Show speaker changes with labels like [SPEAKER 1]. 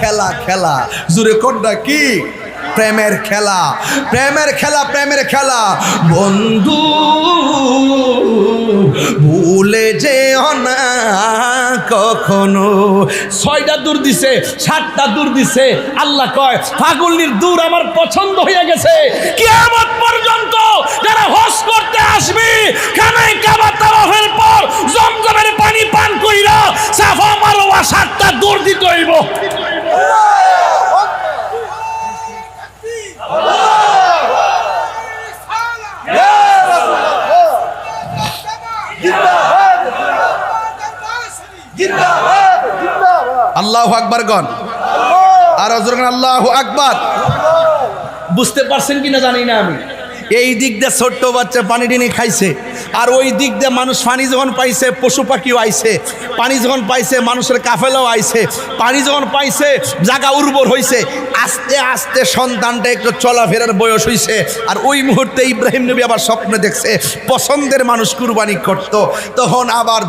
[SPEAKER 1] খেলা খেলা জুড়ে কোনটা কি প্রেমের খেলা প্রেমের খেলা প্রেমের খেলা বন্ধু ভুলে যেও না কখনো। 6টা দূর দিছে 7টা দূর দিছে আল্লাহ কয় ফাগুলির দূর আমার পছন্দ হয়ে গেছে। কিয়ামত পর্যন্ত যারা হজ করতে আসবে খানায় কাবা তাওয়াফের পর জমজমের পানি পান কইরা সাফা মারওয়া 7টা দূর দিতে হইব। আল্লাহু আকবার গণ আর জোরে আল্লাহু আকবার। বুঝতে পারছেন কিনা জানি না আমি। এই দিক দিয়ে ছোট্ট বাচ্চা পানি টিনি খাইছে আর ওই দিক দিয়ে মানুষ পানি যখন পাইছে পশু পাখিও আইছে, পানি যখন পাইছে মানুষের কাফেলাও আইছে, পানি যখন পাইছে জায়গা উর্বর হইছে, আস্তে আস্তে সন্তানটা একটু চলাফেরার বয়স হইছে। আর ওই মুহূর্তে ইব্রাহিম নবী আবার স্বপ্নে দেখছে পছন্দের মানুষ কুরবানি করত, তখন আবার